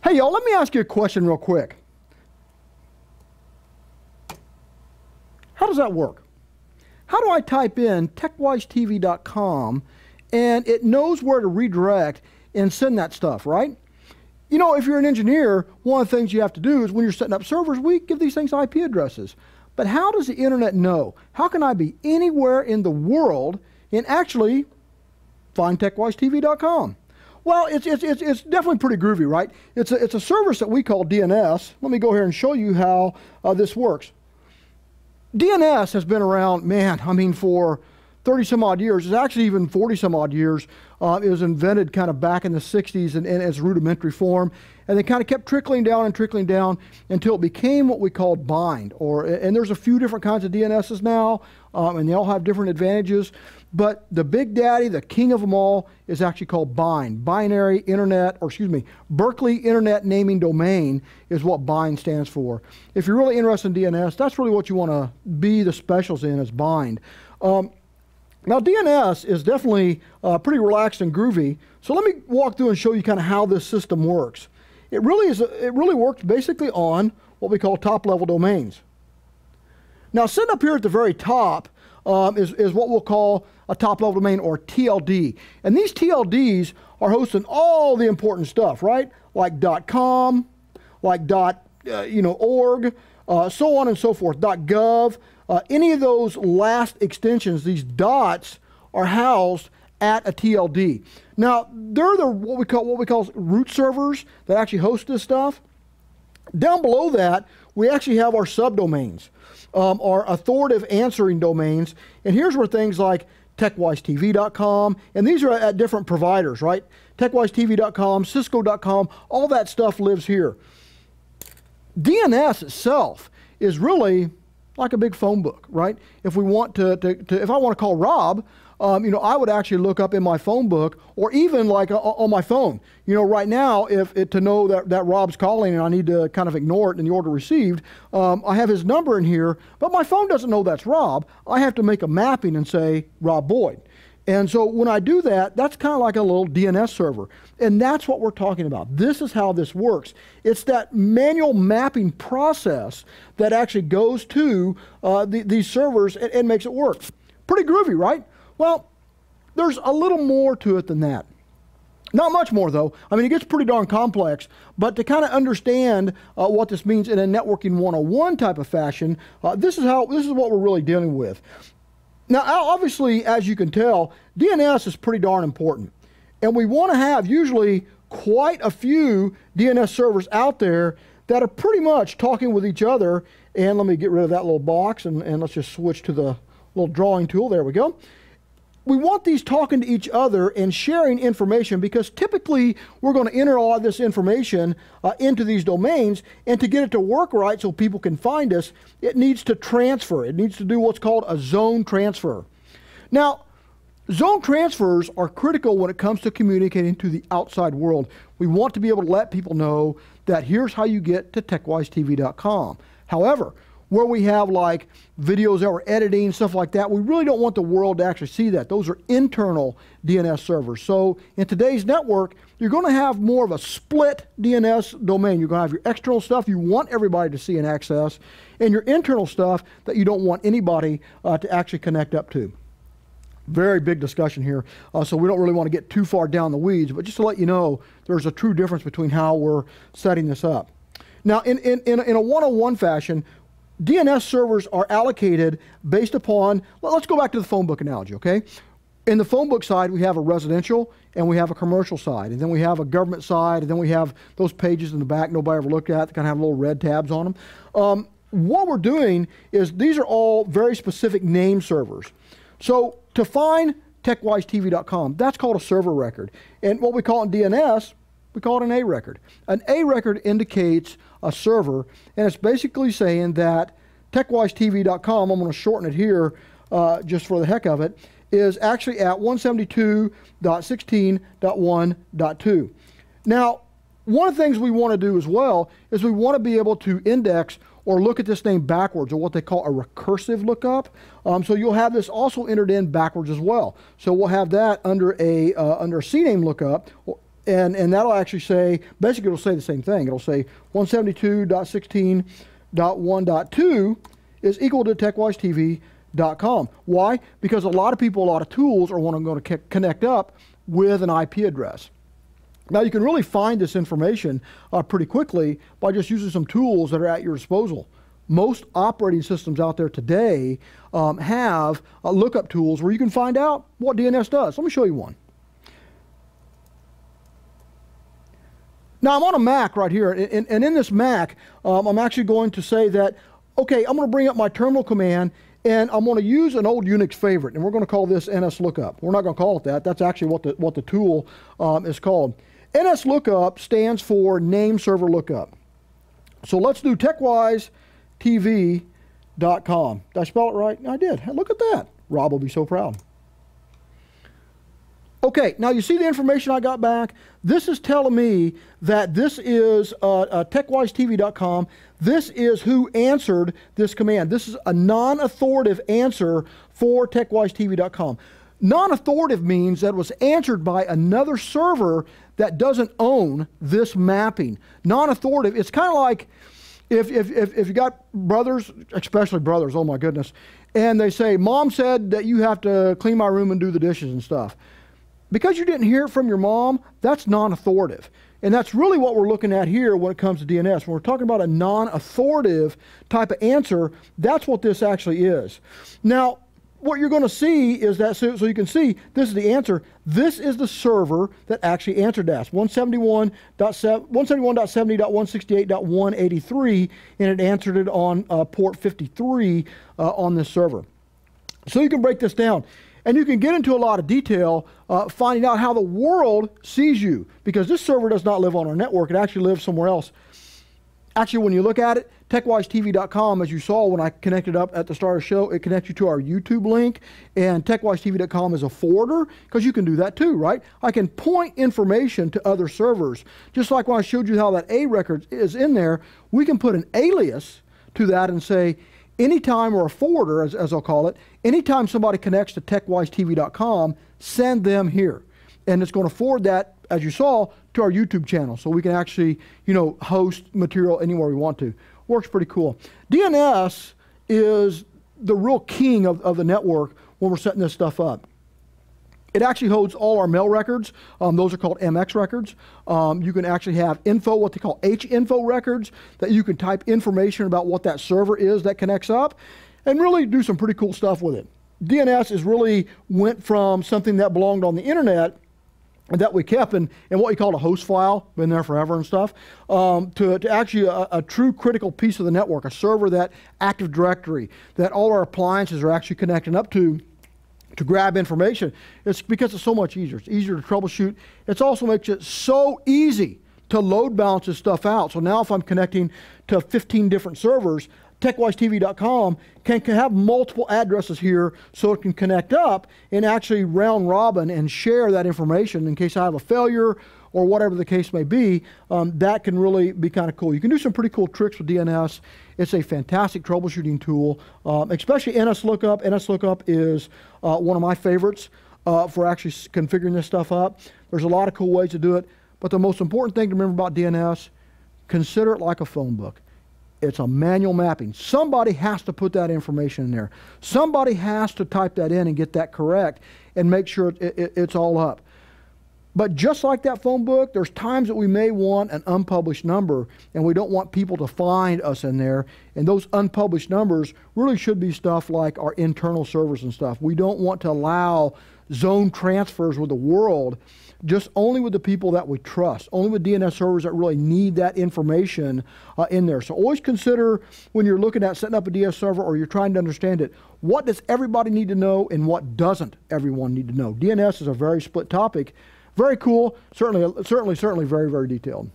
Hey, y'all, let me ask you a question real quick. How does that work? How do I type in techwisetv.com and it knows where to redirect and send that stuff, right? You know, if you're an engineer, one of the things you have to do is when you're setting up servers, we give these things IP addresses. But how does the internet know? How can I be anywhere in the world and actually find techwisetv.com? Well, it's definitely pretty groovy, right? It's a service that we call DNS. Let me go here and show you how this works. DNS has been around, man, I mean, for 30 some odd years. It's actually even 40 some odd years. It was invented kind of back in the 60s in its rudimentary form. And they kind of kept trickling down until it became what we called bind. And there's a few different kinds of DNSs now, and they all have different advantages. But the big daddy, the king of them all, is actually called bind. Binary Internet, or excuse me, Berkeley Internet Naming Domain is what bind stands for. If you're really interested in DNS, that's really what you want to be the specials in, is bind. Now DNS is definitely pretty relaxed and groovy. So let me walk through and show you kind of how this system works. It really works basically on what we call top-level domains. Now, sitting up here at the very top is what we'll call a top-level domain, or TLD. And these TLDs are hosting all the important stuff, right? Like .com, like .org, so on and so forth, .gov. Any of those last extensions, these dots, are housed at a TLD. Now, they're what we call root servers that actually host this stuff. Down below that, we actually have our subdomains, our authoritative answering domains. And here's where things like techwisetv.com, and these are at different providers, right? techwisetv.com, cisco.com, all that stuff lives here. DNS itself is really like a big phone book, right? If we want if I want to call Rob, I would actually look up in my phone book, or even like on my phone. Right now, to know that Rob's calling and I need to kind of ignore it in the order received, I have his number in here, but my phone doesn't know that's Rob. I have to make a mapping and say Rob Boyd. And so when I do that, that's kind of like a little DNS server. And that's what we're talking about. This is how this works. It's that manual mapping process that actually goes to these servers and makes it work. Pretty groovy, right? Well, there's a little more to it than that. Not much more, though. I mean, it gets pretty darn complex, but to kind of understand what this means in a networking 101 type of fashion, this is what we're really dealing with. Now, obviously, as you can tell, DNS is pretty darn important. And we want to have usually quite a few DNS servers out there that are pretty much talking with each other. And let me get rid of that little box, and let's just switch to the little drawing tool. There we go. We want these talking to each other and sharing information, because typically we're going to enter all of this information into these domains, and to get it to work right so people can find us, it needs to transfer. It needs to do what's called a zone transfer. Now, zone transfers are critical when it comes to communicating to the outside world. We want to be able to let people know that here's how you get to techwisetv.com. However, where we have like videos that we're editing, stuff like that, we really don't want the world to actually see that. Those are internal DNS servers. So in today's network, you're going to have more of a split DNS domain. You're going to have your external stuff you want everybody to see and access, and your internal stuff that you don't want anybody to actually connect up to. Very big discussion here, so we don't really want to get too far down the weeds, but just to let you know, there's a true difference between how we're setting this up. Now, in a 101 fashion, DNS servers are allocated based upon, well, let's go back to the phone book analogy, okay? In the phone book side, we have a residential and we have a commercial side, and then we have a government side, and then we have those pages in the back nobody ever looked at that kind of have little red tabs on them. What we're doing is these are all very specific name servers. So to find techwisetv.com, that's called a server record. And what we call in DNS, we call it an A record. An A record indicates a server, and it's basically saying that techwisetv.com, I'm going to shorten it here just for the heck of it, is actually at 172.16.1.2. Now, one of the things we want to do as well is we want to be able to index or look at this name backwards, or what they call a recursive lookup. So you'll have this also entered in backwards as well. So we'll have that under a CNAME lookup, and that'll actually say, basically it'll say the same thing. It'll say 172.16.1.2 is equal to TechWiseTV.com. Why? Because a lot of people, a lot of tools are going to connect up with an IP address. Now you can really find this information pretty quickly by just using some tools that are at your disposal. Most operating systems out there today have lookup tools where you can find out what DNS does. Let me show you one. Now I'm on a Mac right here, and in this Mac, I'm actually going to say that, okay, I'm going to bring up my terminal command, and I'm going to use an old Unix favorite, and we're going to call this NSLookup. We're not going to call it that. That's actually what the tool is called. NSLookup stands for Name Server Lookup. So let's do TechWiseTV.com. Did I spell it right? I did. Look at that. Rob will be so proud. Okay, now you see the information I got back. This is telling me that this is TechWiseTV.com. This is who answered this command. This is a non-authoritative answer for TechWiseTV.com. Non-authoritative means that it was answered by another server that doesn't own this mapping. Non-authoritative, it's kind of like if you got brothers, especially brothers, oh my goodness, and they say, Mom said that you have to clean my room and do the dishes and stuff. Because you didn't hear it from your mom, that's non-authoritative. And that's really what we're looking at here when it comes to DNS. When we're talking about a non-authoritative type of answer, that's what this actually is. Now, what you're going to see is that, so you can see, this is the answer. This is the server that actually answered that. 171.70.168.183, and it answered it on port 53 on this server. So you can break this down. And you can get into a lot of detail finding out how the world sees you, because this server does not live on our network. It actually lives somewhere else. Actually, when you look at it, TechWiseTV.com, as you saw when I connected up at the start of the show, it connects you to our YouTube link, and TechWiseTV.com is a forwarder, because you can do that too, right? I can point information to other servers. Just like when I showed you how that A record is in there, we can put an alias to that and say, anytime, or a forwarder, as I'll call it, anytime somebody connects to TechWiseTV.com, send them here. And it's going to forward that, as you saw, to our YouTube channel. So we can actually, host material anywhere we want to. Works pretty cool. DNS is the real king of the network when we're setting this stuff up. It actually holds all our mail records. Those are called MX records. You can actually have info, what they call H-info records, that you can type information about what that server is that connects up, and really do some pretty cool stuff with it. DNS is really went from something that belonged on the internet and that we kept in what we call a host file, been there forever and stuff, to actually a true critical piece of the network, a server that Active Directory, that all our appliances are actually connecting up to grab information. It's because it's so much easier. It's easier to troubleshoot. It also makes it so easy to load balance this stuff out. So now if I'm connecting to 15 different servers, TechWiseTV.com can have multiple addresses here, so it can connect up and actually round robin and share that information in case I have a failure or whatever the case may be. That can really be kind of cool. You can do some pretty cool tricks with DNS. It's a fantastic troubleshooting tool, especially NSLookup. NSLookup is one of my favorites for actually configuring this stuff up. There's a lot of cool ways to do it, but the most important thing to remember about DNS, consider it like a phone book. It's a manual mapping. Somebody has to put that information in there. Somebody has to type that in and get that correct and make sure it's all up. But just like that phone book, there's times that we may want an unpublished number, and we don't want people to find us in there. And those unpublished numbers really should be stuff like our internal servers and stuff. We don't want to allow zone transfers with the world, just only with the people that we trust, only with DNS servers that really need that information in there. So always consider, when you're looking at setting up a DNS server or you're trying to understand it, what does everybody need to know and what doesn't everyone need to know? DNS is a very split topic. Very cool, certainly very, very detailed.